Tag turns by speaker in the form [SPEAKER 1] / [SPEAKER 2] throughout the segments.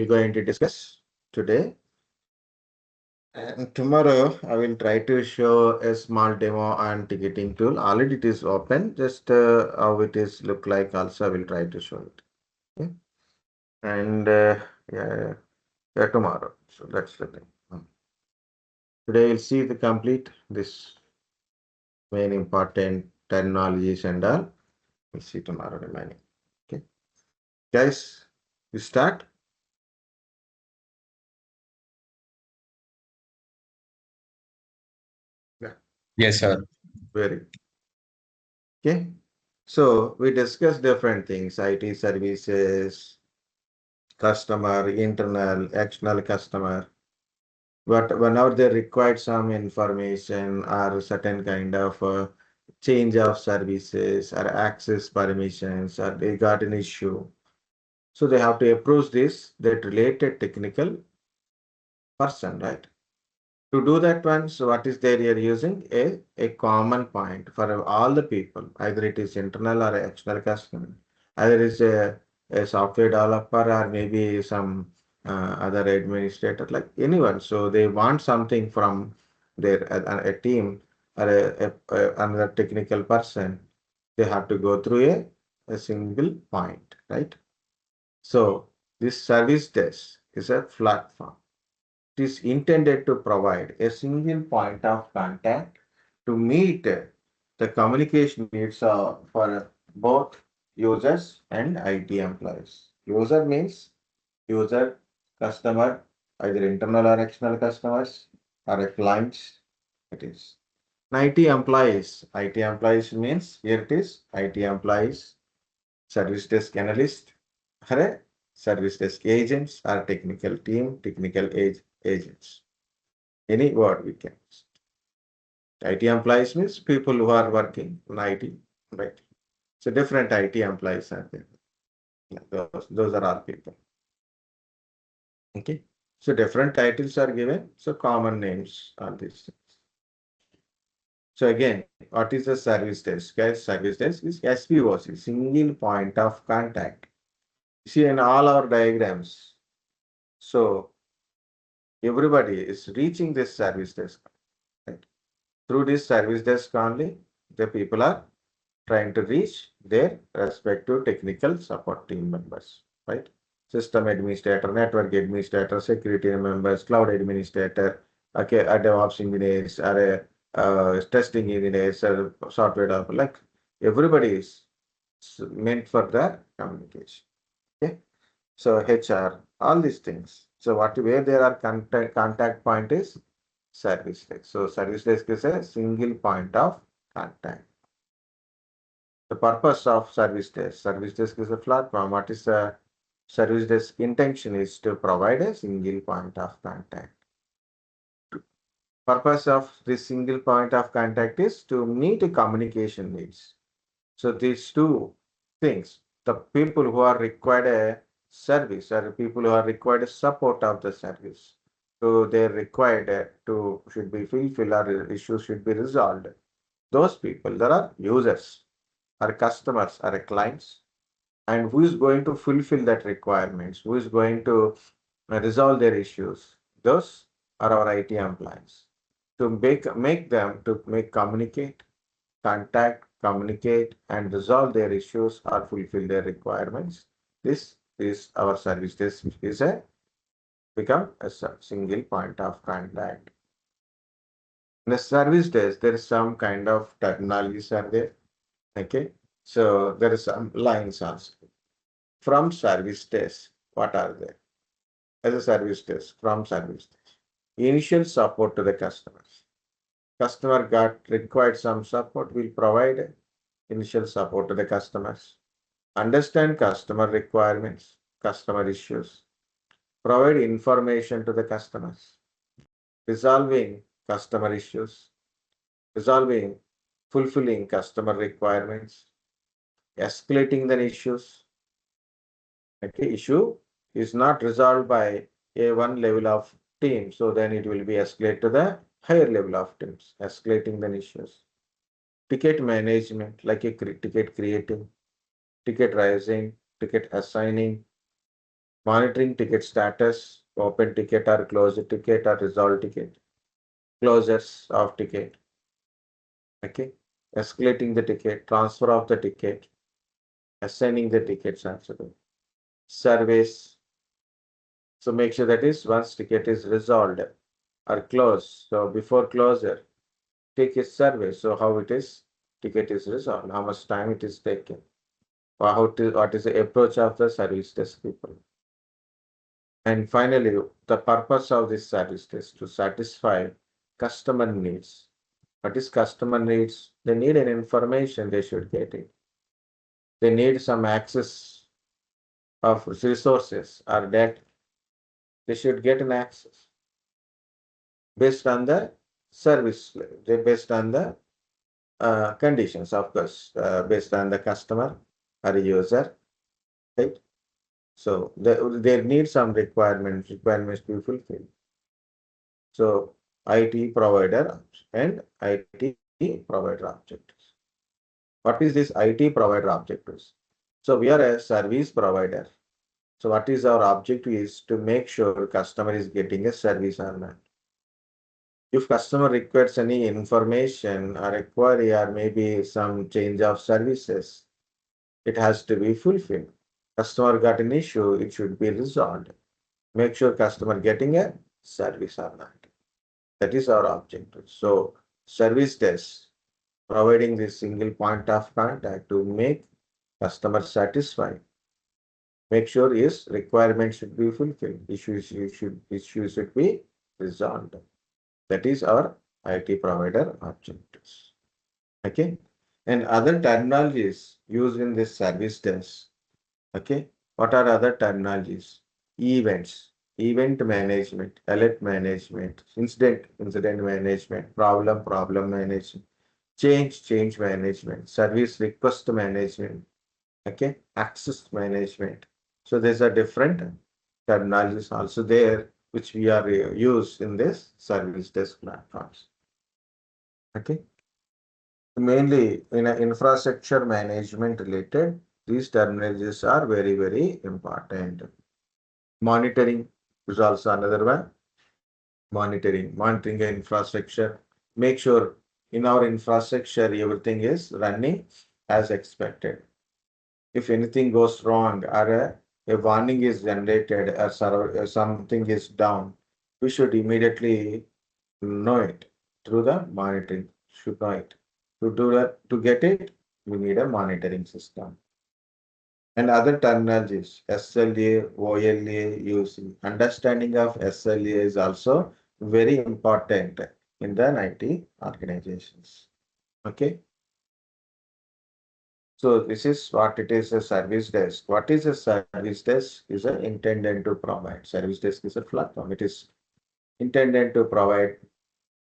[SPEAKER 1] we're going to discuss today. And tomorrow, I will try to show a small demo on ticketing tool. Already it is open, just how it is look like also I will try to show it. Okay? And yeah, yeah, tomorrow. So that's the thing. Today we'll see the complete this main important terminologies and all. We'll see tomorrow remaining. Okay. Guys, we start. Yeah,
[SPEAKER 2] Yes, sir.
[SPEAKER 1] very good. Okay. So we discussed different things, IT services, customer, internal, external customer. But whenever they required some information or certain kind of change of services or access permissions or they got an issue. So they have to approach this, that related technical person, right? To do that one, so what is there you're using? A common point for all the people, either it is internal or external customer, either it's a software developer or maybe some other administrator, like anyone. So they want something from their a team or another technical person. They have to go through a single point, right? So this service desk is a platform. It is intended to provide a single point of contact to meet the communication needs for both users and IT employees. User means user, customer, either internal or external customers or a clients. It is. IT employees means here it is IT employees, service desk analyst, or a service desk agents or technical team, technical agents. Any word we can use. IT employees means people who are working in IT, right? So different IT employees are there. Yeah, those are all people. Okay. So different titles are given. So common names are these things. So again, what is the service desk? Guys, service desk is SPOC, single point of contact. See in all our diagrams. So everybody is reaching this service desk. Right? Through this service desk only, the people are trying to reach their respective technical support team members, right? System administrator, network administrator, security members, cloud administrator, okay, a DevOps engineers, or a testing engineers, or software developer, like everybody is meant for the communication. Okay, so HR, all these things. So what where there are contact point is service desk. So service desk is a single point of contact. The purpose of service desk. Service desk is a platform. What is the service desk intention is to provide a single point of contact. Purpose of this single point of contact is to meet a communication needs. So these two things, the people who are required a service or people who are required a support of the service. So they're required to should be fulfilled or issues should be resolved. Those people, there are users or customers or clients, and who is going to fulfill that requirements, who is going to resolve their issues. Those are our IT employees. To make them to make communicate, contact, communicate, and resolve their issues or fulfill their requirements. This is our service desk, which is a become a single point of contact. In the service desk, there is some kind of terminologies are there. Okay, so there is some lines also. From service desk, what are they? As a service desk, from service desk. Initial support to the customers. Customer got required some support, we'll provide initial support to the customers. Understand customer requirements, customer issues. Provide information to the customers. Resolving customer issues. Resolving, fulfilling customer requirements. Escalating the issues. Okay, issue is not resolved by a one level of team, so then it will be escalated to the higher level of teams, escalating the issues. Ticket management, like a ticket creating, ticket raising, ticket assigning, monitoring ticket status, open ticket or closed ticket or resolved ticket, closures of ticket, okay, escalating the ticket, transfer of the ticket, assigning the tickets actually, surveys. So make sure that is once ticket is resolved or closed. So before closure, take a survey. So how it is, ticket is resolved, how much time it is taken, or what is the approach of the service desk people. And finally, the purpose of this service is to satisfy customer needs. What is customer needs? They need an information, they should get it. They need some access of resources or data. They should get an access based on the service, based on the conditions, of course, based on the customer or user, right? So they need some requirements to be fulfilled. So IT provider and IT provider objectives. What is this IT provider objectives? So we are a service provider. So what is our objective is to make sure customer is getting a service or not. If customer requires any information or a query or maybe some change of services, it has to be fulfilled. Customer got an issue, it should be resolved. Make sure customer getting a service or not. That is our objective. So service desk providing this single point of contact to make customer satisfied. Make sure his requirement should be fulfilled. Issues should be resolved. That is our IT provider objectives. Okay. And other terminologies used in this service desk. Okay. What are other terminologies? Events, event management, alert management, incident management, problem management, change management, service request management, okay, access management. So there's a different terminologies also there which we are used in this service desk platforms. Okay. Mainly in a infrastructure management related, these terminologies are very important. Monitoring is also another one. Monitoring the infrastructure. Make sure in our infrastructure everything is running as expected. If anything goes wrong or a warning is generated or something is down, we should immediately know it through the monitoring. Should know it. To do that, to get it, we need a monitoring system. And other terminologies, SLA, OLA, UC. Understanding of SLA is also very important in the IT organizations. Okay. So this is what it is, a service desk. What is a service desk? Is a intended to provide. Service desk is a platform. It is intended to provide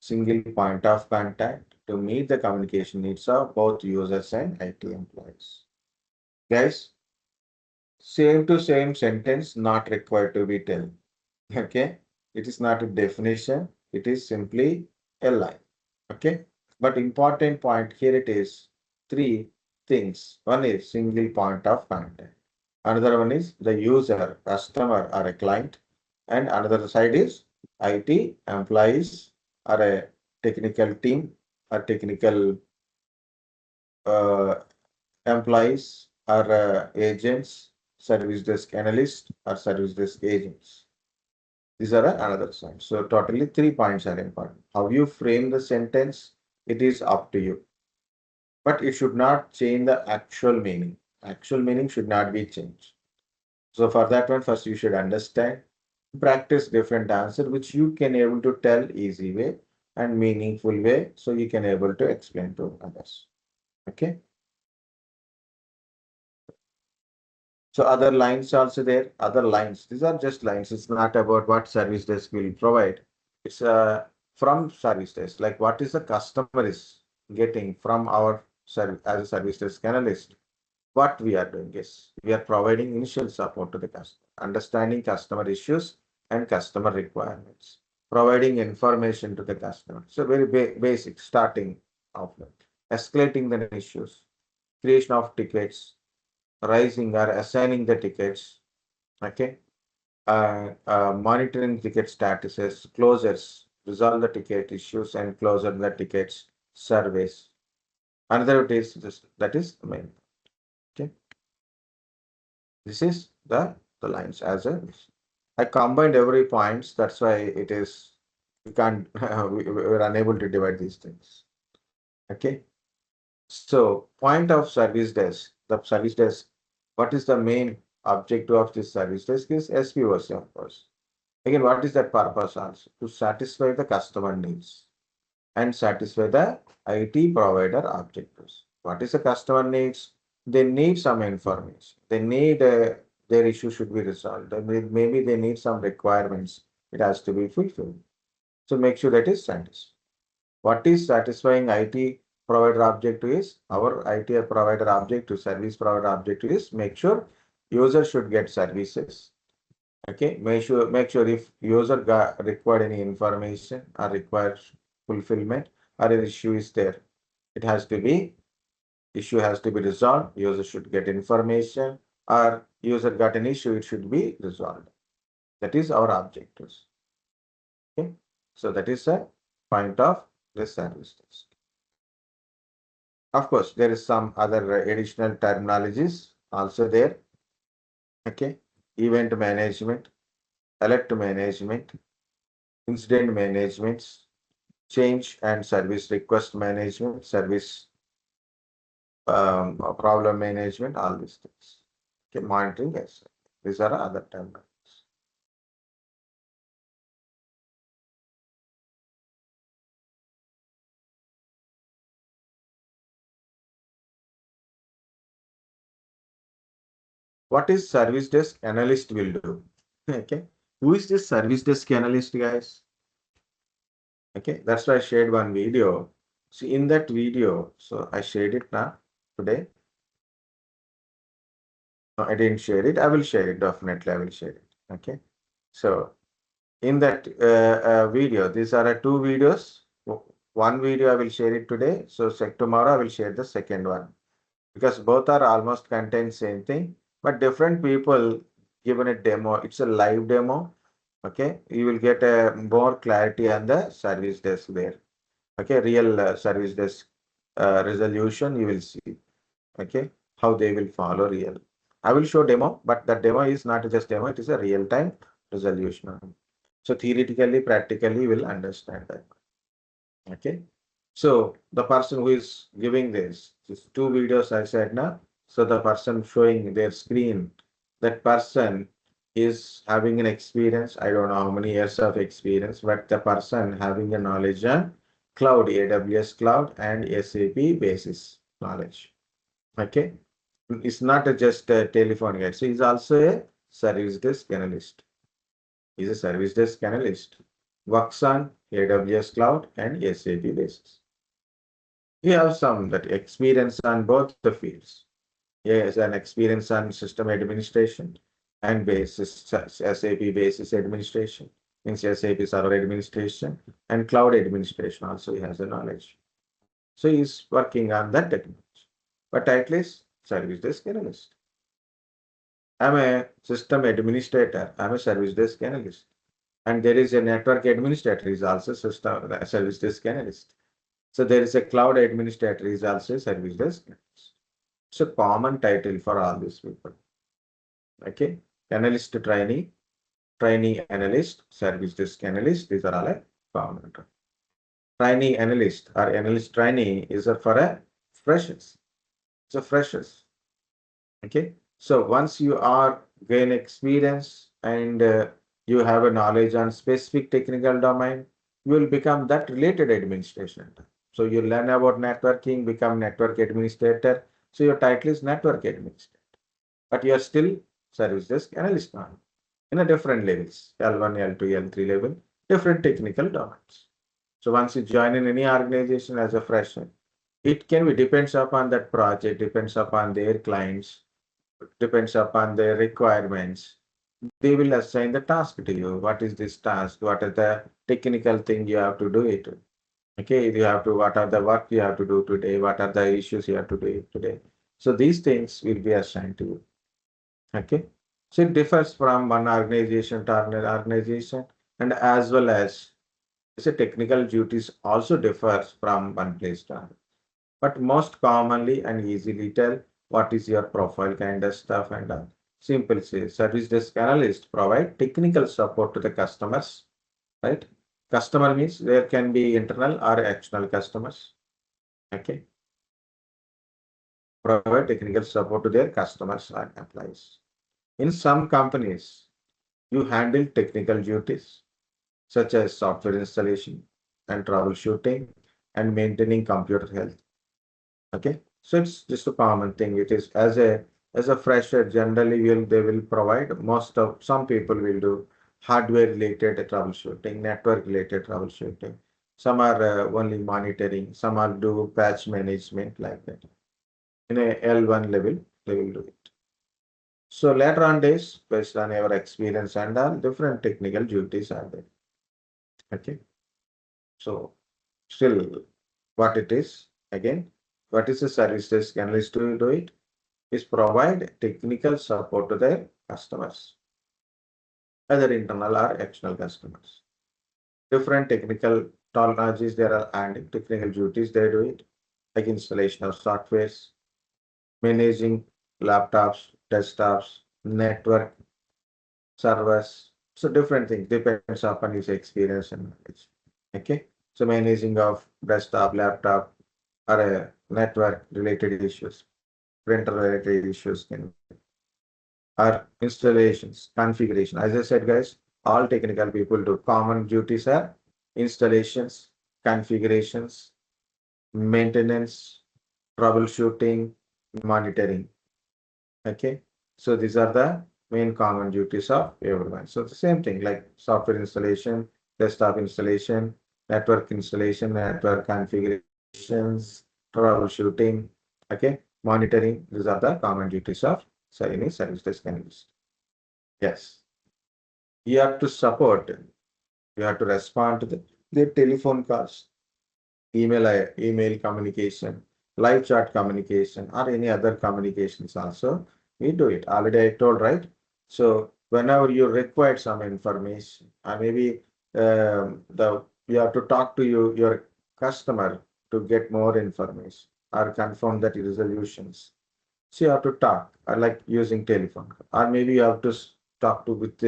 [SPEAKER 1] single point of contact to meet the communication needs of both users and IT employees. Guys, same to same sentence not required to be told. Okay, it is not a definition, it is simply a line. Okay, but important point here it is three things. One is single point of contact. Another one is the user, customer or a client. And another side is IT employees or a technical team or technical uh, employees or agents, service desk analysts or service desk agents. These are another side. So totally 3 points are important. How you frame the sentence, it is up to you. But it should not change the actual meaning. Actual meaning should not be changed. So for that one, first you should understand, practice different answer, which you can able to tell easy way and meaningful way. So you can able to explain to others. Okay. So other lines also there, other lines. These are just lines. It's not about what service desk will provide. It's from service desk, like what is the customer is getting from our service as a service desk analyst. What we are doing is we are providing initial support to the customer, understanding customer issues and customer requirements, providing information to the customer. So very basic starting of that. Escalating the issues, creation of tickets, raising or assigning the tickets. Okay. monitoring ticket statuses, closures, resolve the ticket issues and closure the tickets, surveys. Another is this, that is the main. Okay, this is the lines as a. I combined every points. That's why it is we can't we're unable to divide these things. Okay, so point of service desk. The service desk. What is the main objective of this service desk? Is SPOC, of course. Again, what is that purpose also? To satisfy the customer needs and satisfy the IT provider objectives. What is the customer needs? They need some information. They need their issue should be resolved. Maybe they need some requirements. It has to be fulfilled. So make sure that is satisfied. What is satisfying IT provider objective is our IT provider objective, service provider objective is make sure user should get services. Okay, make sure if user got required any information or requires fulfillment or an issue is there, it has to be issue has to be resolved. User should get information or user got an issue, it should be resolved. That is our objectives. Okay, so that is a point of this service desk. Of course, there is some other additional terminologies also there. Okay, event management, alert management, incident management, change and service request management, service problem management, all these things. Okay, monitoring, yes. These are other terms. What is service desk analyst will do? Okay, who is this service desk analyst, guys? Okay, that's why I shared one video. See, in that video, so I shared it now today. No, I didn't share it. I will share it. Definitely, I will share it. Okay, so in that video, these are two videos. One video I will share it today. So tomorrow I will share the second one because both are almost contain same thing, but different people given a demo. It's a live demo. Okay, you will get a more clarity on the service desk there. Okay, real service desk resolution you will see. Okay, how they will follow real. I will show demo, but the demo is not just demo. It is a real time resolution. So theoretically, practically, you will understand that. Okay. So the person who is giving these two videos I said now. So the person showing their screen, that person is having an experience. I don't know how many years of experience, but the person having a knowledge on cloud, AWS cloud and SAP basis knowledge. Okay. It's not just a telephone guy. So he's also a service desk analyst. He's a service desk analyst. Works on AWS cloud and SAP basis. He has some that experience on both the fields. He has an experience on system administration and basis SAP basis administration, means SAP server administration and cloud administration. Also, he has a knowledge. So he's working on that technology. But at least service desk analyst. I'm a system administrator. I'm a service desk analyst. And there is a network administrator is also system service desk analyst. So there is a cloud administrator is also a service desk analyst. It's a common title for all these people. Okay, analyst trainee analyst, service desk analyst. These are all a common. Trainee analyst or analyst trainee is for a freshers. It's a freshers. Okay, so once you are gain experience and you have a knowledge on specific technical domain, you will become that related administration. So you learn about networking, become network administrator. So your title is network administrator, but you are still service desk analyst now in a different levels, L1, L2, L3 level, different technical domains. So once you join in any organization as a fresher, it can be depends upon that project, depends upon their clients, depends upon their requirements. They will assign the task to you. What is this task? What are the technical thing you have to do it? Okay, you have to, what are the work you have to do today? What are the issues you have to do today? So these things will be assigned to you. Okay. So it differs from one organization to another organization, and as well as the technical duties also differs from one place to another. But most commonly and easily tell what is your profile kind of stuff and simple say service desk analyst provide technical support to the customers, right? Customer means there can be internal or external customers. Okay, provide technical support to their customers and employees. In some companies, you handle technical duties such as software installation and troubleshooting and maintaining computer health. Okay, so it's just a common thing. It is as a fresher, generally they will provide most of some people will do hardware related troubleshooting, network related troubleshooting. Some are only monitoring, some are do patch management like that. In a L1 level, they will do it. So later on days, based on our experience and all, different technical duties are there. Okay. So still what it is, again, what is a service desk analyst to do it? Is provide technical support to their customers, either internal or external customers. Different technical technologies there are and technical duties they do it, like installation of softwares, managing laptops, desktops, network servers. So different things depends upon his experience and knowledge. Okay. So managing of desktop, laptop, or a network related issues, printer related issues can or installations, configuration. As I said, guys, all technical people do common duties are installations, configurations, maintenance, troubleshooting, monitoring. Okay. So these are the main common duties of everyone. So the same thing like software installation, desktop installation, network installation, network configurations, troubleshooting, okay, monitoring. These are the common duties of any service desk analyst. Yes. You have to support, you have to respond to the telephone calls, email communication, live chat communication, or any other communications also. We do it. Already I told, right? So whenever you require some information, maybe the you have to talk to your customer to get more information or confirm that resolutions. So you have to talk, like using telephone, or maybe you have to talk to with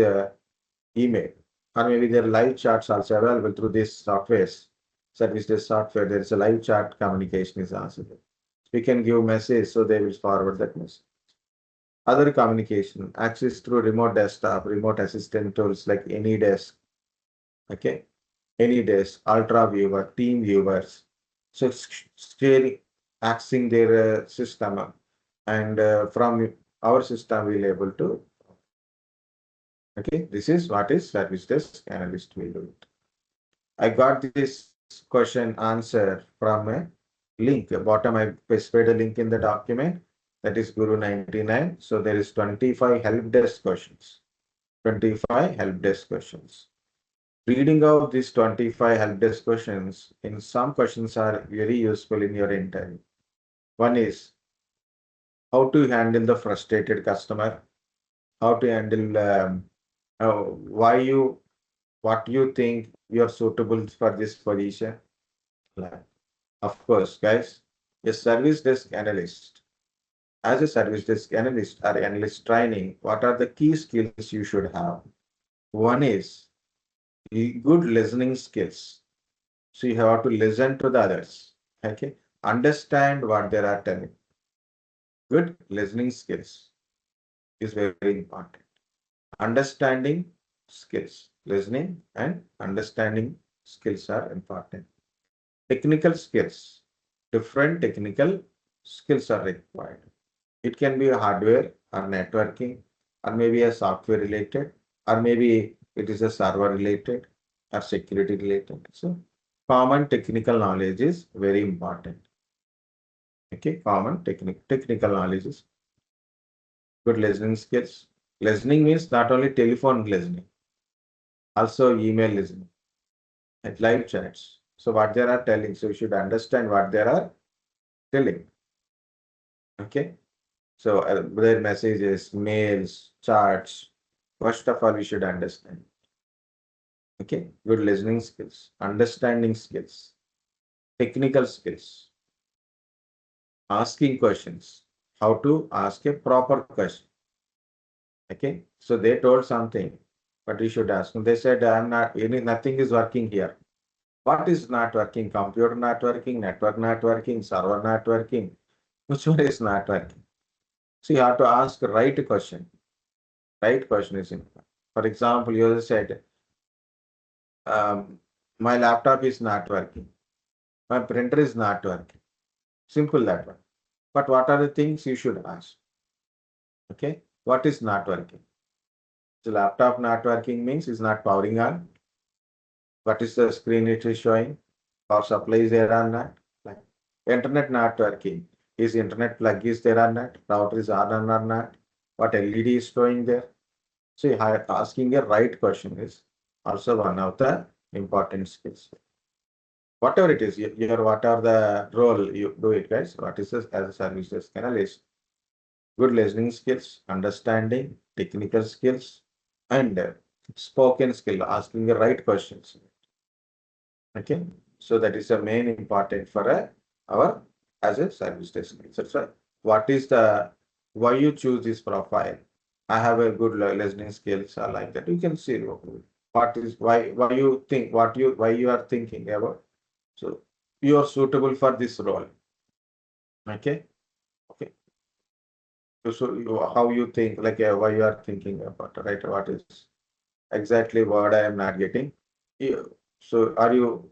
[SPEAKER 1] email, or maybe their live chats also available through this softwares, service desk software. There is a live chat communication is also there. We can give message, so they will forward that message. Other communication, access through remote desktop, remote assistant tools like AnyDesk, okay, AnyDesk, Ultra Viewer, Team Viewers. So sharing, accessing their system, and from our system we'll able to. Okay, this is what is service desk analyst will do it. I got this question answer from a link. Bottom I specified a link in the document, that is Guru 99. So there is 25 help desk questions. 25 help desk questions. Reading out these 25 help desk questions, in some questions are very useful in your interview. One is how to handle the frustrated customer, how to handle why you what you think you are suitable for this position. Like, of course, guys, a service desk analyst. As a service desk analyst or analyst training, what are the key skills you should have? One is good listening skills. So you have to listen to the others. Okay. Understand what they are telling. Good listening skills is very important. Understanding skills, listening and understanding skills are important. Technical skills, different technical skills are required. It can be hardware or networking, or maybe a software related, or maybe it is a server related or security related. So common technical knowledge is very important. Okay, common technical knowledge is good listening skills. Listening means not only telephone listening, also email listening and live chats. So what they are telling, so you should understand what they are telling. Okay. So their messages, mails, charts. First of all, we should understand. Okay, good listening skills, understanding skills, technical skills, asking questions, how to ask a proper question. Okay, so they told something, but you should ask. They said, I'm not, nothing is working here. What is not working? Computer not working, network not working, server not working. Which one is not working? So you have to ask the right question. Right question is important. For example, you said, my laptop is not working. My printer is not working. Simple that one. But what are the things you should ask? Okay. What is not working? So laptop not working means it's not powering on. What is the screen it is showing? Power supply is there or not? Like internet not working. Is internet plug is there or not? Router is on or not? What LED is showing there? So asking a right question is also one of the important skills. Whatever it is, your what are the role you do it, guys? What is this as a service desk analyst? Good listening skills, understanding, technical skills, and spoken skill, asking the right questions. Okay, so that is the main important for our as a service desk. That's right. What is the why you choose this profile? I have a good listening skills or like that. You can see what is why you think what you why you are thinking about. So you are suitable for this role. Okay, okay. So how you think like why you are thinking about right? What is exactly what I am not getting? So are you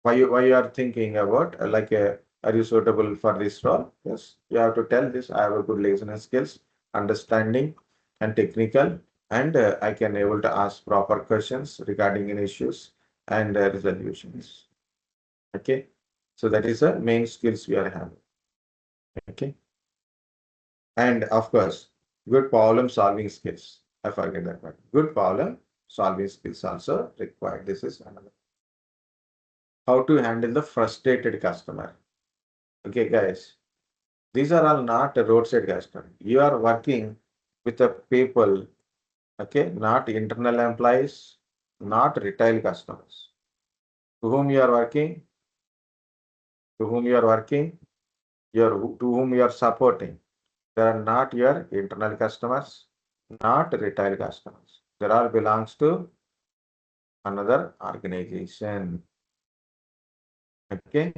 [SPEAKER 1] why you are thinking about are you suitable for this role? Yes, you have to tell this. I have a good listening skills, understanding, and technical, and I can able to ask proper questions regarding any issues and resolutions. Okay, so that is the main skills we are having. Okay, and of course, good problem solving skills. I forget that one. Good problem solving skills also required. This is another. How to handle the frustrated customer. Okay, guys. These are all not a roadside customer. You are working with the people, okay, not internal employees, not retail customers. To whom you are working, to whom you are working, to whom you are supporting. They are not your internal customers, not retail customers. They all belongs to another organization. Okay,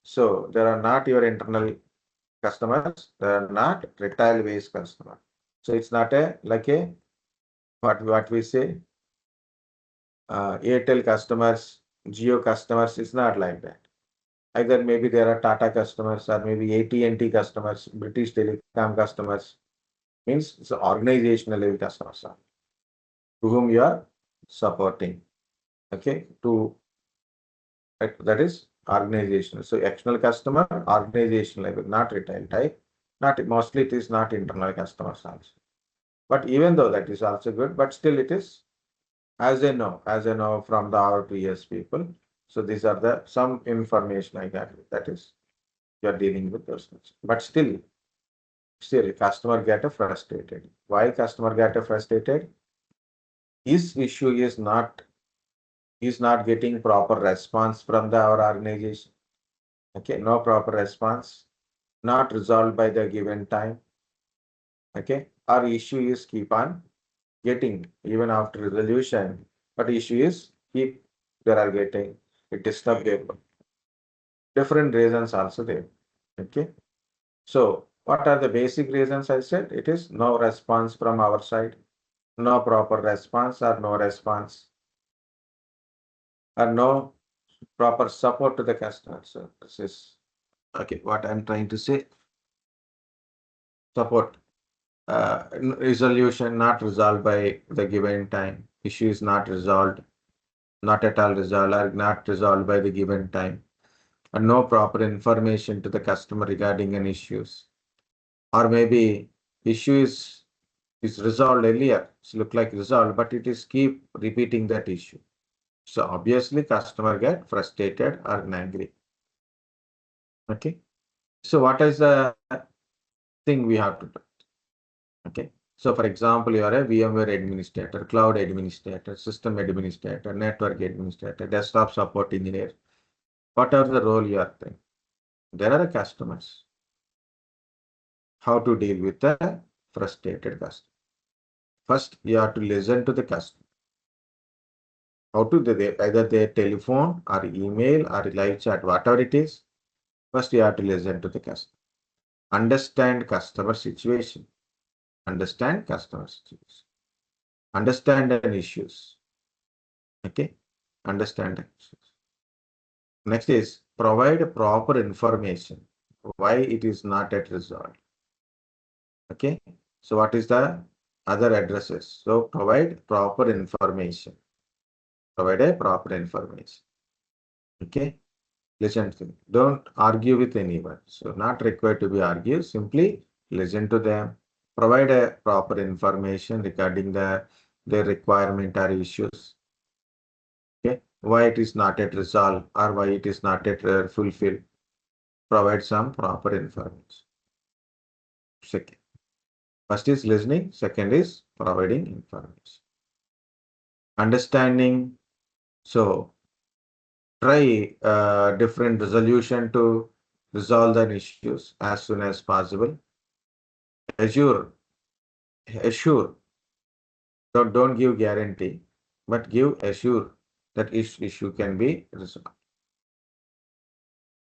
[SPEAKER 1] so they are not your internal customers. They are not retail based customers. So it's not a like a what we say Airtel customers, Geo customers. It's not like that. Either maybe there are Tata customers or maybe AT&T customers, British Telecom customers. Means it's organizational level customers to whom you are supporting. Okay, to that is organizational. So external customer, organizational level, not retail type. Not mostly it is not internal customers also. But even though that is also good, but still it is as I know from the our previous people. So these are the some information I got. That is you are dealing with those things. But still customer get frustrated. Why customer get frustrated? His issue is not getting proper response from our organization. Okay, no proper response, not resolved by the given time. Okay, our issue is keep on getting even after resolution, but issue is keep they are getting it disturb their different reasons also there. Okay, so what are the basic reasons? I said it is no response from our side, no proper response or no response, or no proper support to the customer. So this is okay what I'm trying to say. Support resolution not resolved by the given time, issue is not resolved, not at all resolved or not resolved by the given time, and no proper information to the customer regarding an issues, or maybe issue is resolved earlier, it's look like resolved, but it is keep repeating that issue. So obviously customer get frustrated or angry. Okay, so what is the thing we have to do. Okay. So for example, you are a VMware administrator, cloud administrator, system administrator, network administrator, desktop support engineer, whatever the role you are playing. There are customers. How to deal with the frustrated customer? First, you have to listen to the customer. How to either their telephone or email or live chat, whatever it is. First, you have to listen to the customer. Understand customer situation. Understand customer situation. Understand the issues. Okay. Understand the issues. Next is provide proper information. Why it is not yet resolved. Okay. So what is the other addresses? So provide proper information. Provide a proper information. Okay. Listen to them. Don't argue with anyone. So not required to be argued. Simply listen to them. Provide a proper information regarding their requirement or issues. Okay. Why it is not yet resolved or why it is not yet fulfilled. Provide some proper information. Second. First is listening. Second is providing information. Understanding. So try different resolution to resolve the issues as soon as possible. Assure, don't give guarantee, but give assure that issue can be resolved.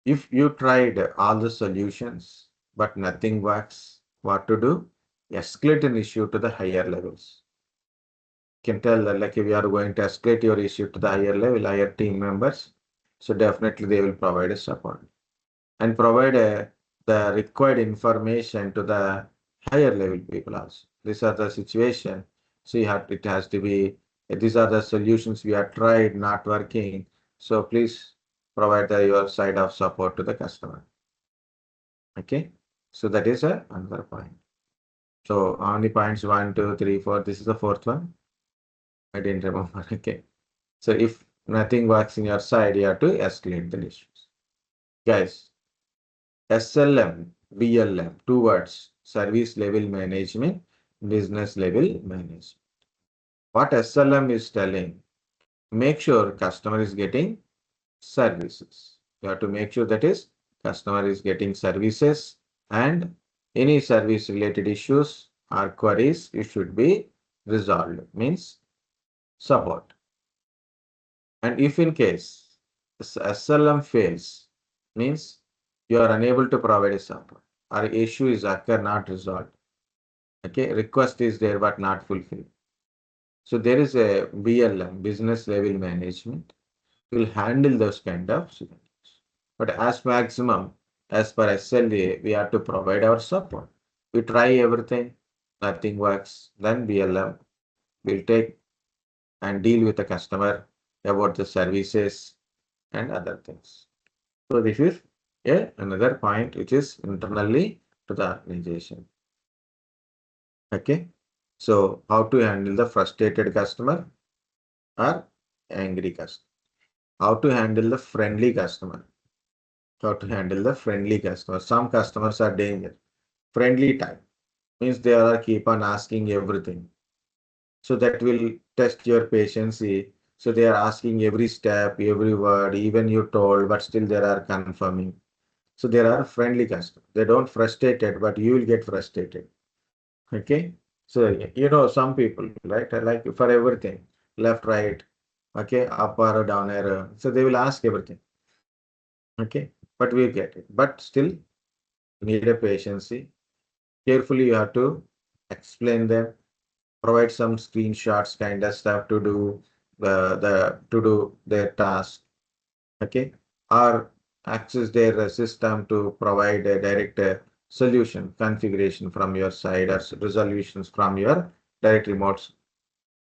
[SPEAKER 1] If you tried all the solutions, but nothing works, what to do? Escalate an issue to the higher levels. You can tell that like if you are going to escalate your issue to the higher level, higher team members, so definitely they will provide a support and provide the required information to the higher level people also. These are the situation. So it has to be, these are the solutions we have tried, not working. So please provide your side of support to the customer. Okay. So that is another point. So only points 1, 2, 3, 4. This is the fourth one. I didn't remember. Okay. So if nothing works in your side, you have to escalate the issues. Guys, SLM, BLM, two words, service level management, business level management. What SLM is telling, make sure customer is getting services. You have to make sure that is customer is getting services and any service related issues or queries, it should be resolved, means support. And if in case SLM fails, means you are unable to provide a support or issue is occur not resolved. Okay, request is there but not fulfilled. So there is a BLM, business level management, will handle those kind of scenarios. But as maximum, as per SLA, we have to provide our support. We try everything, nothing works, then BLM will take and deal with the customer about the services and other things. So this is another point which is internally to the organization. Okay. So how to handle the frustrated customer or angry customer? How to handle the friendly customer? How to handle the friendly customer? Some customers are danger. Friendly type means they are keep on asking everything. So that will test your patience. So they are asking every step, every word, even you told, but still they are confirming. So there are friendly customers. They don't frustrated, but you will get frustrated. Okay. So you know some people, right? Like for everything, left, right, okay, up arrow, down arrow. So they will ask everything. Okay, but we get it. But still need a patience. Carefully you have to explain them, provide some screenshots kind of stuff to do to do their task. Okay, or access their system to provide a direct solution configuration from your side or resolutions from your direct remote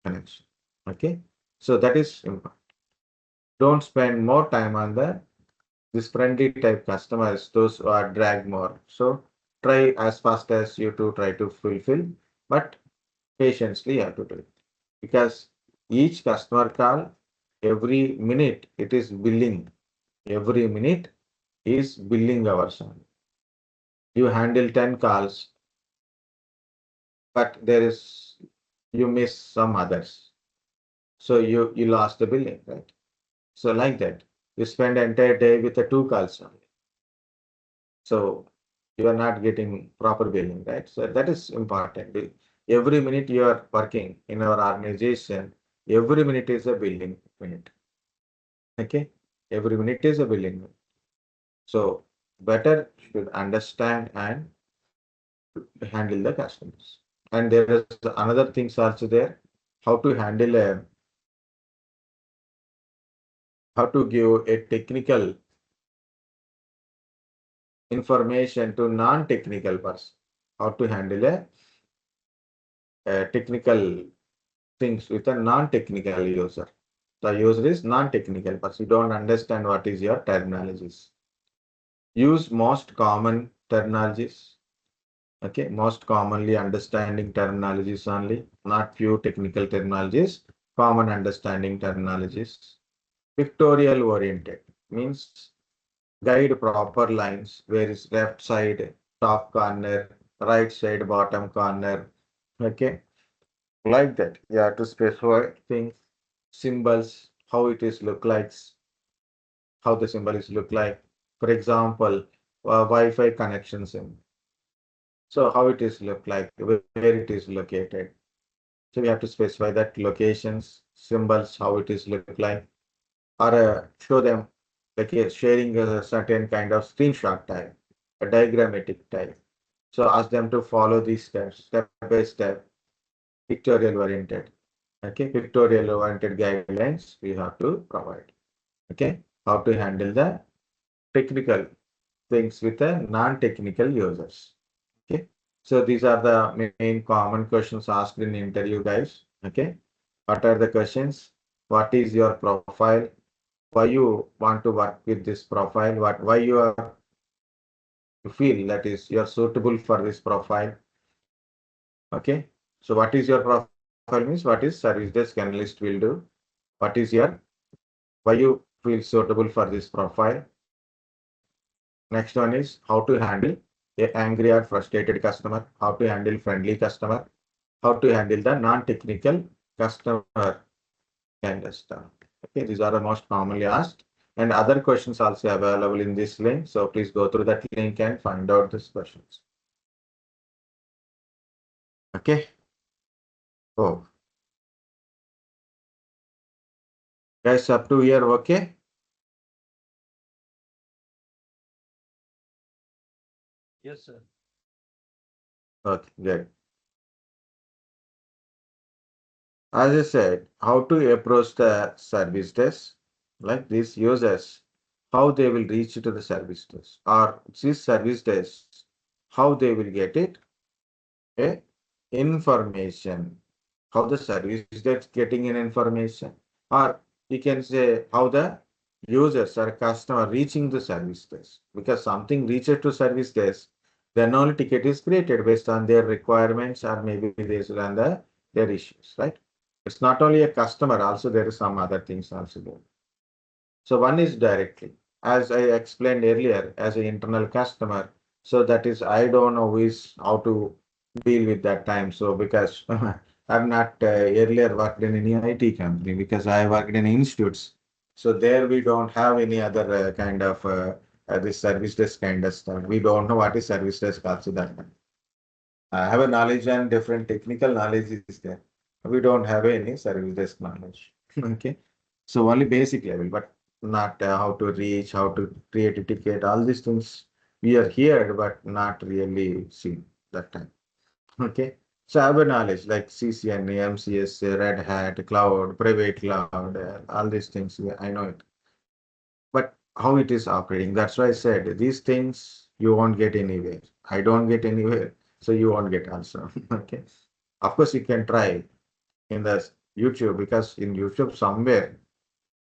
[SPEAKER 1] connection. Okay, so that is important. Don't spend more time on this friendly type customers, those who are drag more. So try as fast as you to try to fulfill, but patiently you have to do it because each customer call every minute it is billing. Every minute is billing hours. You handle 10 calls, but you miss some others. So you lost the billing, right? So like that, you spend the entire day with the two calls only. So you are not getting proper billing, right? So that is important. Every minute you are working in our organization, every minute is a billing minute. Okay? Every minute is a billing minute. So better should understand and handle the customers. And there is another things also there, how to handle how to give a technical information to non-technical person, how to handle a technical things with a non-technical user. The user is non-technical person. You don't understand what is your terminologies. Use most common terminologies. Okay, most commonly understanding terminologies only, not few technical terminologies, common understanding terminologies. Pictorial oriented means guide proper lines where is left side, top corner, right side, bottom corner. Okay, like that. You have to specify things, symbols, how it is look like, how the symbol is look like. For example, Wi-Fi connection symbol. So how it is look like, where it is located. So we have to specify that locations, symbols, how it is look like, or show them like sharing a certain kind of screenshot type, a diagrammatic type. So ask them to follow these steps, step by step, pictorial oriented. Okay, pictorial oriented guidelines we have to provide. Okay, how to handle the technical things with the non-technical users. Okay, so these are the main common questions asked in interview, guys. Okay, what are the questions? What is your profile? Why you want to work with this profile? Why you feel that is you are suitable for this profile? Okay, so what is your profile means? What is service desk analyst will do? What is your why you feel suitable for this profile? Next one is how to handle a angry or frustrated customer, how to handle friendly customer, how to handle the non-technical customer kind of stuff. Okay, these are the most commonly asked. And other questions also available in this link. So please go through that link and find out these questions. Okay. Oh, guys, up to here, okay?
[SPEAKER 2] Yes, sir.
[SPEAKER 1] Okay, good. As I said, how to approach the service desk, like these users, how they will reach to the service desk, or this service desk, how they will get it, okay? Information, how the service desk getting in information, or you can say how the users or customer reaching the service desk, because something reaches to service desk, then only ticket is created based on their requirements or maybe based on their issues, right? It's not only a customer, also there is some other things also there. So one is directly, as I explained earlier, as an internal customer. So that is, I don't know who is how to deal with that time. So because I've not earlier worked in any IT company because I worked in institutes. So there we don't have any other kind of this service desk kind of stuff. We don't know what is service desk also that time. I have a knowledge and different technical knowledge is there. We don't have any service desk knowledge. Okay. So only basic level, but not how to reach, how to create a ticket, all these things we are here, but not really seen that time. Okay. So I have a knowledge like CCNA, MCS, Red Hat, cloud, private cloud, all these things. Yeah, I know it. But how it is operating, that's why I said these things you won't get anywhere. I don't get anywhere, so you won't get also. Okay. Of course, you can try in the YouTube because in YouTube somewhere,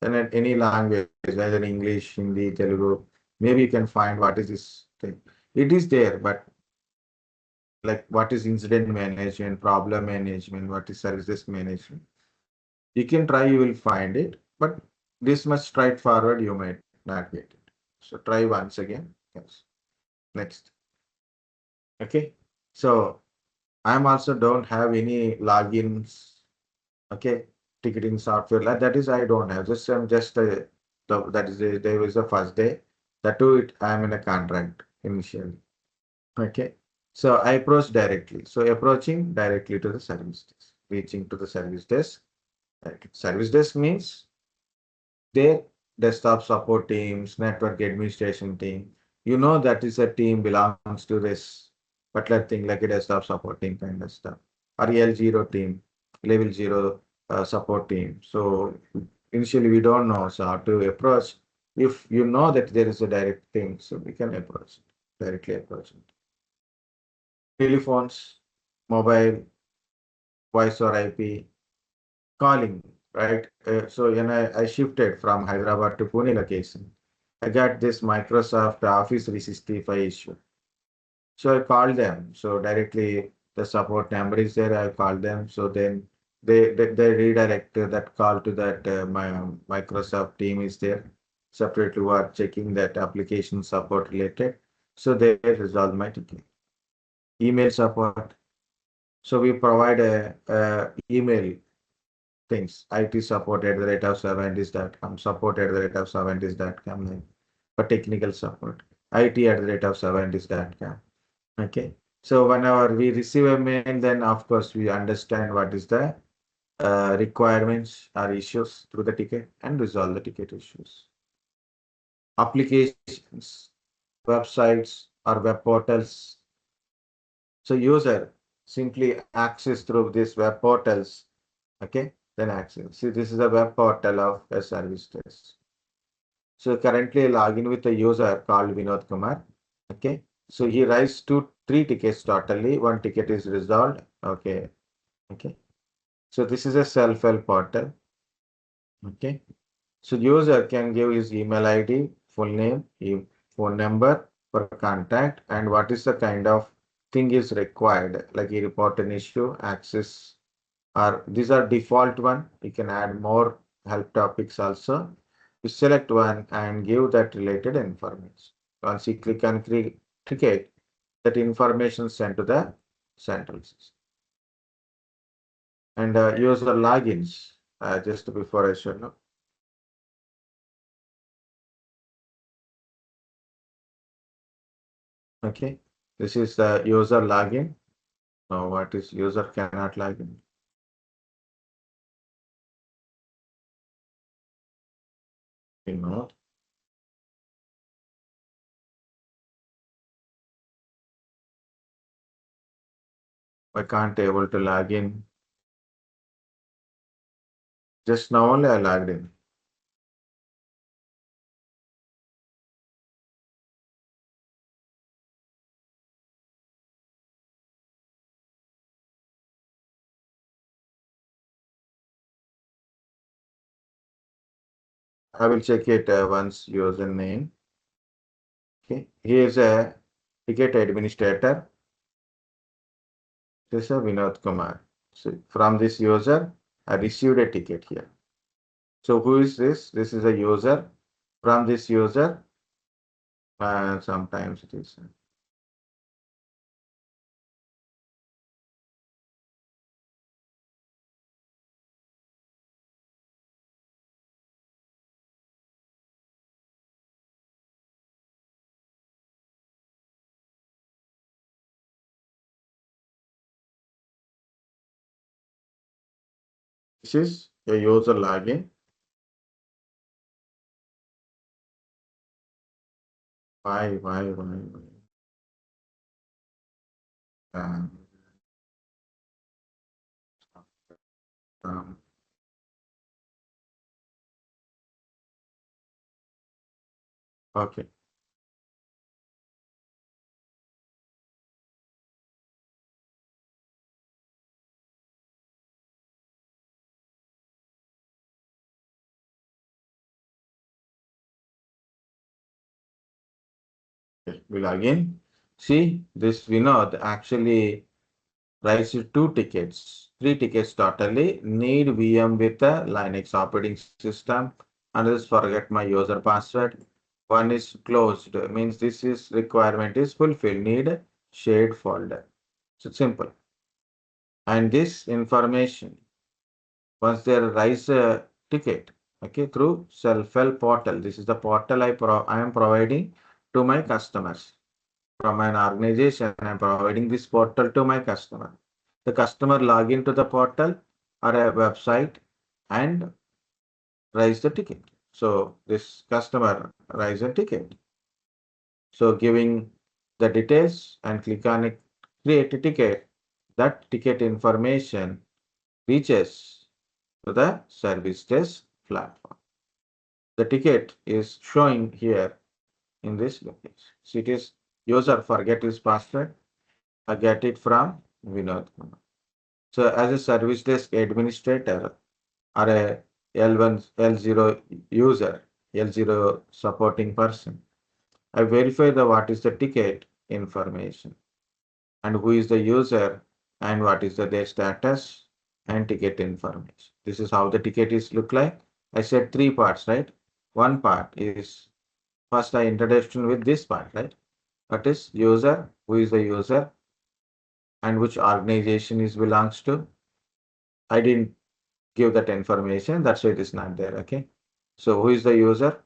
[SPEAKER 1] then in any language, either English, Hindi, Telugu, maybe you can find what is this thing. It is there, but like what is incident management, problem management, what is services management. You can try, you will find it, but this much straightforward, you might not get it. So try once again. Yes. Next. Okay. So I'm also don't have any logins. Okay, ticketing software like that is I don't have. Just I'm just that is there was the first day. That too, I'm in a contract initially. Okay, so I approach directly. So approaching directly to the service desk, reaching to the service desk. Right. Service desk means their desktop support teams, network administration team. You know that is a team belongs to this particular thing like a desktop support team kind of stuff. Or L0 team, level 0 support team. So initially we don't know so how to approach. If you know that there is a direct thing, so we can approach it, directly approach it. Telephones, mobile, voice or IP, calling, right? So when I shifted from Hyderabad to Pune location, I got this Microsoft Office 365 issue. So I called them. So directly the support number is there. I called them. So then they redirect that call to that my Microsoft team is there separately who are checking that application support related. So they resolve my ticket. Email support. So we provide a email things. IT support at the rate of 70s.com, support at the rate of 70s.com, like for technical support. IT at the rate of 70s.com. Okay. So whenever we receive a mail, then of course we understand what is the requirements or issues through the ticket and resolve the ticket issues. Applications, websites or web portals. So user simply access through these web portals. Okay. Then access. See, this is a web portal of a service desk. So currently log in with a user called Vinod Kumar. Okay. So he raised three tickets totally. One ticket is resolved. Okay. Okay. So this is a self-help portal. Okay. So user can give his email ID, full name, phone number for contact, and what is the kind of thing is required, like he report an issue, access, or these are default one. You can add more help topics also. You select one and give that related information. Once you click on ticket, that information sent to the central system. And user logins, just before I show you. Okay, this is the user login. Now, what is user cannot log in? You know, I can't able to log in. Just now only I logged in. I will check it once username. Okay, he is a ticket administrator. This is a Vinod Kumar. So from this user, I received a ticket here. So who is this? This is a user. From this user, sometimes it is. This is a user login. Why? Um, um, okay. Okay, we log in. See, this Vinod actually writes you two tickets, three tickets totally. Need VM with a Linux operating system. And just forget my user password. One is closed, means this is requirement is fulfilled. Need shared folder. So simple. And this information, once they raise a ticket, okay, through self-help portal. This is the portal I am providing to my customers. From an organization, I am providing this portal to my customer. The customer log into the portal or a website and raise the ticket. So this customer raise a ticket. So giving the details and click on it, create a ticket. That ticket information reaches to the service desk platform. The ticket is showing here in this location. So it is user forget his password. I get it from Vinod Kumar. So as a service desk administrator or a L1, L0 user, L0 supporting person, I verify the what is the ticket information and who is the user and what is their status and ticket information. This is how the ticket is look like. I said three parts, right? One part is first I introduction with this part, right? That is user, who is the user and which organization is belongs to. I didn't give that information, that's why it is not there, okay? So who is the user?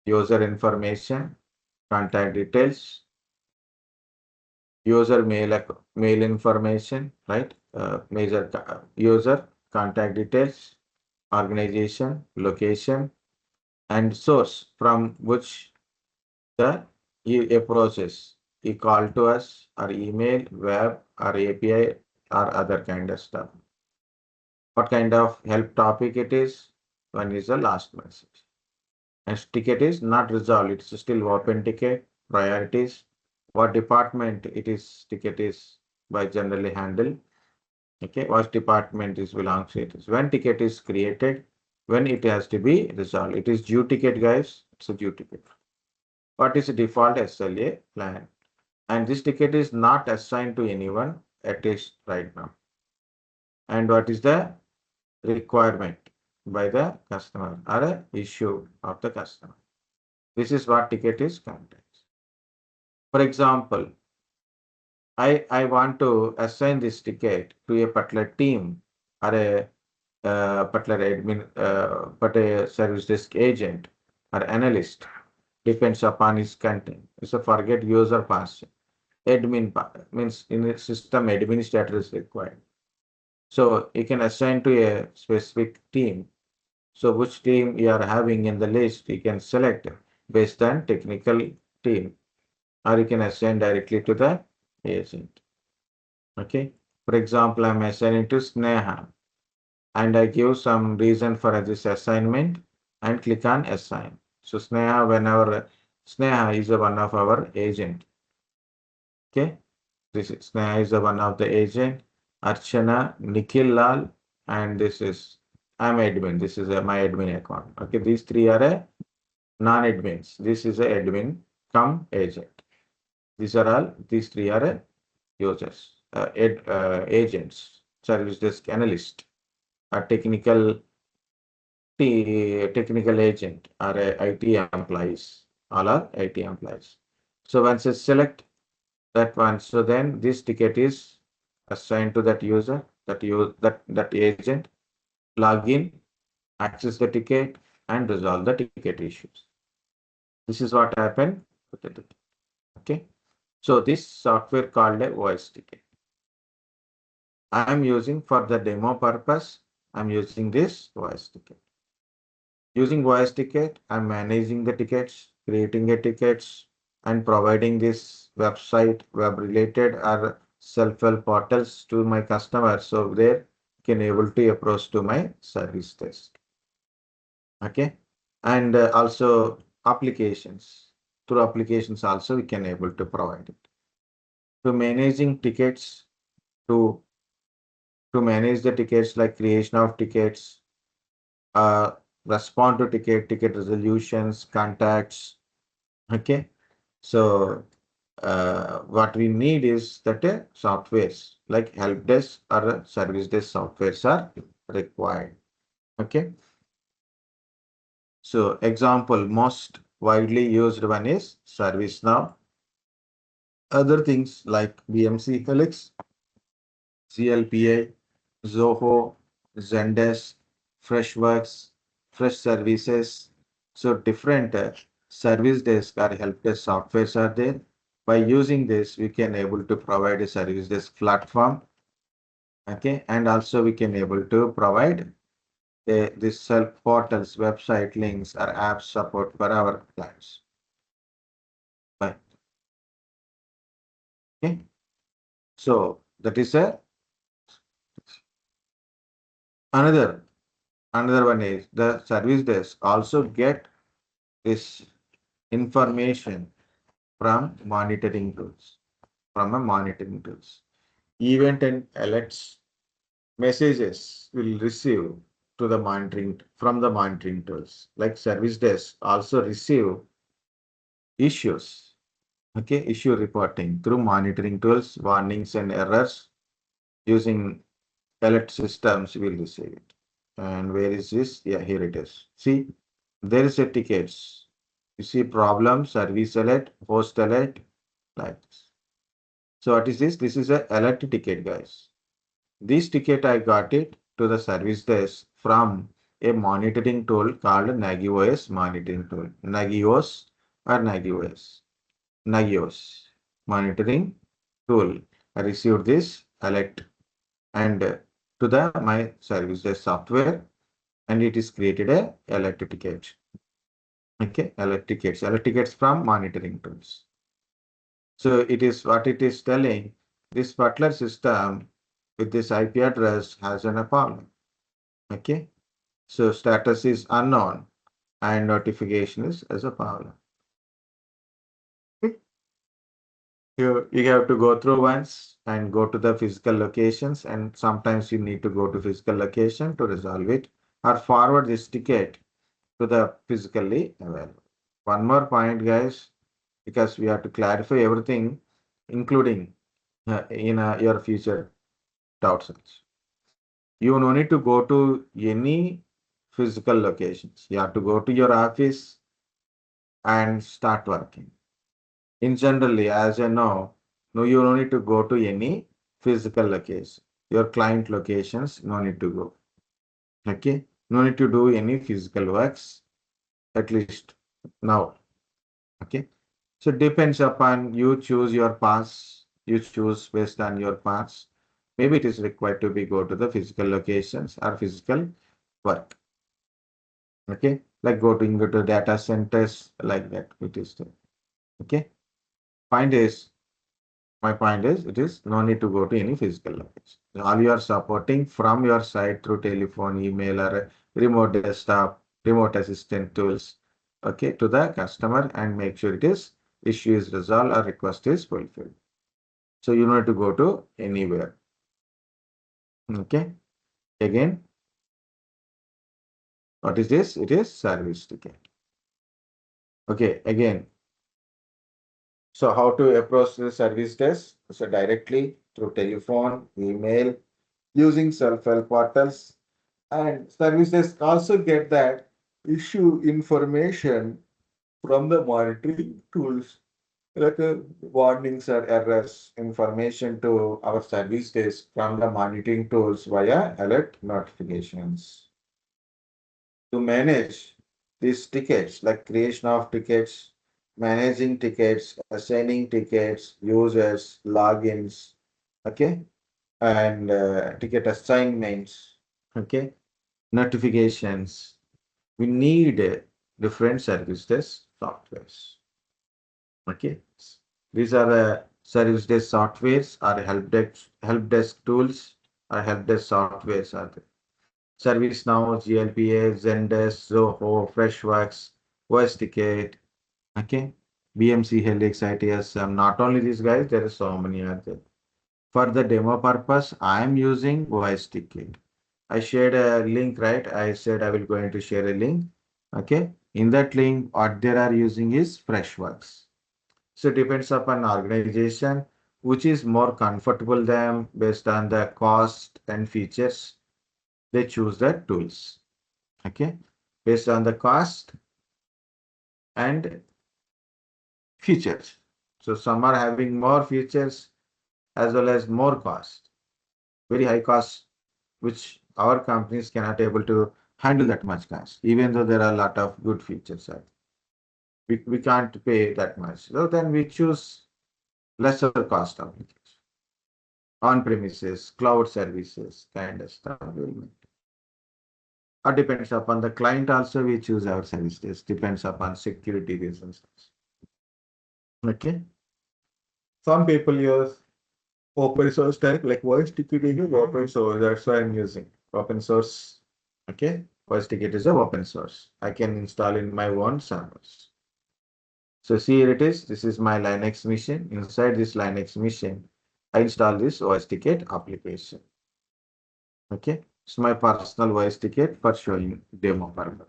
[SPEAKER 1] User information, contact details, user mail information, right? Major user, contact details, organization, location, and source from which the a process, a call to us, or email, web, or API, or other kind of stuff. What kind of help topic it is? One is the last message. And ticket is not resolved. It's still open ticket. Priorities. What department it is ticket is by generally handled. Okay, what department is belongs to it is. When ticket is created, when it has to be resolved. It is due ticket, guys. It's a due ticket. What is the default SLA plan? And this ticket is not assigned to anyone at least right now. And what is the requirement by the customer or a issue of the customer? This is what ticket is contains. For example, I want to assign this ticket to a particular team or a particular admin, but a service desk agent or analyst depends upon his content. So forget user password. Admin means in a system administrator is required. So you can assign to a specific team. So which team you are having in the list, you can select based on technical team, or you can assign directly to the agent. Okay. For example, I'm assigning to Sneha and I give some reason for this assignment and click on assign. So Sneha, whenever Sneha is one of our agent. Okay. This is Sneha is one of the agent. Archana, Nikhil Lal, and this is I'm admin. This is my admin account. Okay. These three are a non-admins. This is a admin come agent. These are all, these three are users, agents, service desk analyst, a technical agent, or a IT employees. All are IT employees. So once you select that one, so then this ticket is assigned to that user, that agent, log in, access the ticket, and resolve the ticket issues. This is what happened with the ticket. Okay. So this software called a voice ticket. I am using for the demo purpose. I'm using this voice ticket. Using voice ticket, I'm managing the tickets, creating a tickets, and providing this website, web related or self-help portals to my customers. So there can able to approach to my service desk. Okay. And also applications. Through applications also we can able to provide it. To managing tickets, to to manage the tickets like creation of tickets, uh, respond to ticket resolutions, contacts. Okay. So what we need is that softwares like help desk or service desk softwares are required. Okay. So example, most widely used one is ServiceNow. Other things like BMC Helix, CLPA, Zoho, Zendesk, Freshworks, Fresh Services. So different service desk or help desk softwares are there. By using this, we can able to provide a service desk platform. Okay, and also we can able to provide this self portals, website links, or app support for our clients. Right. Okay, so that is a another another one is the service desk also get this information from monitoring tools, from a monitoring tools. Event and alerts messages will receive to the monitoring from the monitoring tools. Like service desk also receive issues. Okay, issue reporting through monitoring tools, warnings and errors using alert systems will receive it. And where is this? Yeah, here it is. See, there is a tickets. You see problem, service alert, host alert, like this. So what is this? This is a alert ticket, guys. This ticket I got it to the service desk from a monitoring tool called Nagios monitoring tool. Nagios or Nagios. Nagios monitoring tool. I received this alert and to the my service desk software, and it is created a alert ticket. Okay, alert tickets from monitoring tools. So it is what it is telling. This particular system with this IP address has an problem. Okay, so status is unknown and notification is as a problem. Okay. You have to go through once and go to the physical locations, and sometimes you need to go to physical location to resolve it or forward this ticket to the physically available. One more point, guys, because we have to clarify everything, including in your future doubts. You no need to go to any physical locations. You have to go to your office and start working. In generally, as you know, no, you don't need to go to any physical location. Your client locations, no need to go. Okay, no need to do any physical works, at least now. Okay, so depends upon you choose your paths. You choose based on your paths. Maybe it is required to be go to the physical locations or physical work. Okay, like go to data centers like that. It is there. Okay, point is my point is, it is no need to go to any physical location. All you are supporting from your side through telephone, email, or remote desktop, remote assistant tools, okay, to the customer and make sure it is issue is resolved or request is fulfilled. So you don't need to go to anywhere. Okay. Again, what is this? It is service ticket. Okay. Again, so how to approach the service desk? So directly through telephone, email, using self-help portals, and services also get that issue information from the monitoring tools, like warnings or errors information to our service desk from the monitoring tools via alert notifications. To manage these tickets, like creation of tickets, managing tickets, assigning tickets, users, logins, okay, and ticket assignments, okay, notifications. We need different service desk softwares. Okay, these are the service desk softwares or help desk tools or help desk softwares are there. ServiceNow, GLPA, Zendesk, Zoho, Freshworks, Voice Ticket, okay, BMC Helix, ITSM. Not only these guys, there are so many are there. For the demo purpose, I am using Voice Ticket. I shared a link, right? I said I will going to share a link. Okay. In that link, what they are using is Freshworks. So it depends upon organization, which is more comfortable them based on the cost and features. They choose the tools. Okay. Based on the cost and features. So some are having more features as well as more cost. very high cost, which our companies cannot able to handle that much cost, even though there are a lot of good features. We can't pay that much. So then we choose lesser cost application, on-premises, cloud services, kind of stuff. Or depends upon the client also, we choose our services, depends upon security reasons. Okay. Some people use open source type, like voice ticket is open source. That's why I'm using open source. Okay. Voice ticket is a open source. I can install in my own servers. So see here it is. This is my Linux machine. Inside this Linux machine, I install this voice ticket application. Okay. It's my personal voice ticket for showing demo purpose.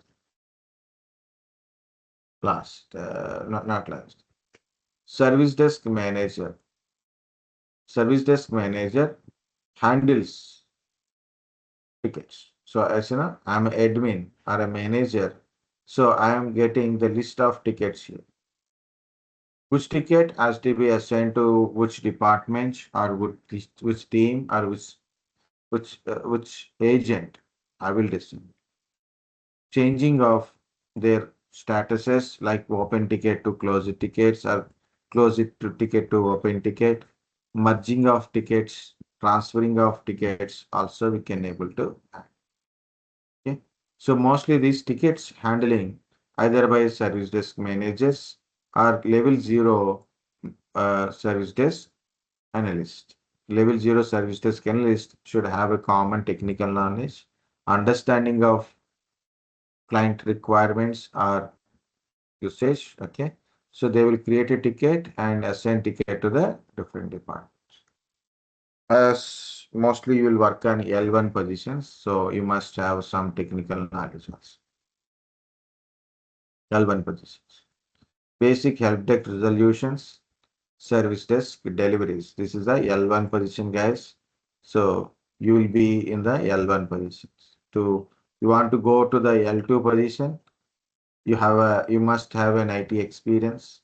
[SPEAKER 1] Not last. Service desk manager. Service desk manager handles tickets. So as you know, I'm an admin or a manager. So I am getting the list of tickets here. Which ticket has to be assigned to which department or which team or which agent, I will decide. Changing of their statuses like open ticket to closed tickets or closed to ticket to open ticket, merging of tickets, transferring of tickets also we can able to add. Okay. So mostly these tickets handling either by service desk managers or level 0 service desk analyst. Level 0 service desk analyst should have a common technical knowledge, understanding of client requirements or usage. Okay. So they will create a ticket and assign ticket to the different department. As mostly you will work on L1 positions, so you must have some technical knowledge also. L1 positions. Basic help desk resolutions, service desk deliveries. This is the L1 position, guys. So you will be in the L1 positions. You want to go to the L2 position, you must have an IT experience.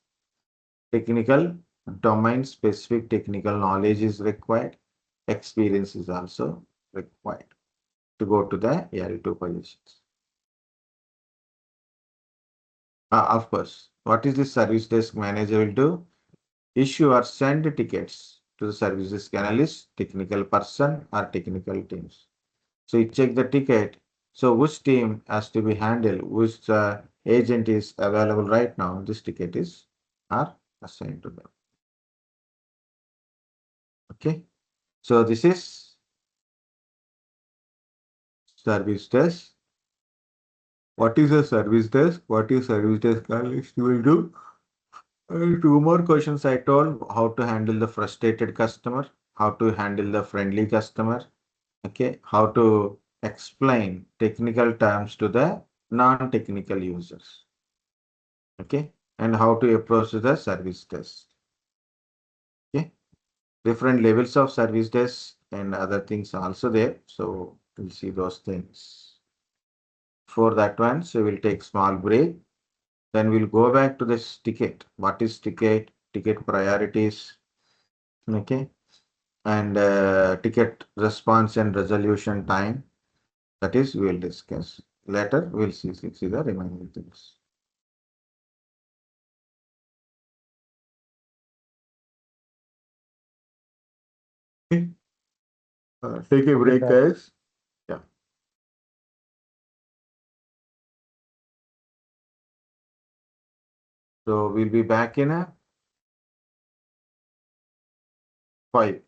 [SPEAKER 1] Technical domain specific technical knowledge is required. Experience is also required to go to the L2 positions. Of course, what is the service desk manager will do? Issue or send tickets to the service desk analyst, technical person or technical teams. So you check the ticket. So which team has to be handled, which agent is available right now, this ticket is are assigned to them. Okay. So this is service desk. What is a service desk? What is service desk analyst will do? Two more questions I told, how to handle the frustrated customer, how to handle the friendly customer, okay, how to explain technical terms to the non-technical users, okay, and how to approach the service desk, okay. Different levels of service desk and other things also there, so we'll see those things. For that one, so we'll take small break. Then we'll go back to this ticket. What is ticket? Ticket priorities. Okay. And ticket response and resolution time. That is, we will discuss. Later, we'll see the remaining things. Okay. Take a
[SPEAKER 2] Okay,
[SPEAKER 1] break,
[SPEAKER 2] sir.
[SPEAKER 1] guys. Yeah. So we'll be back in a 5.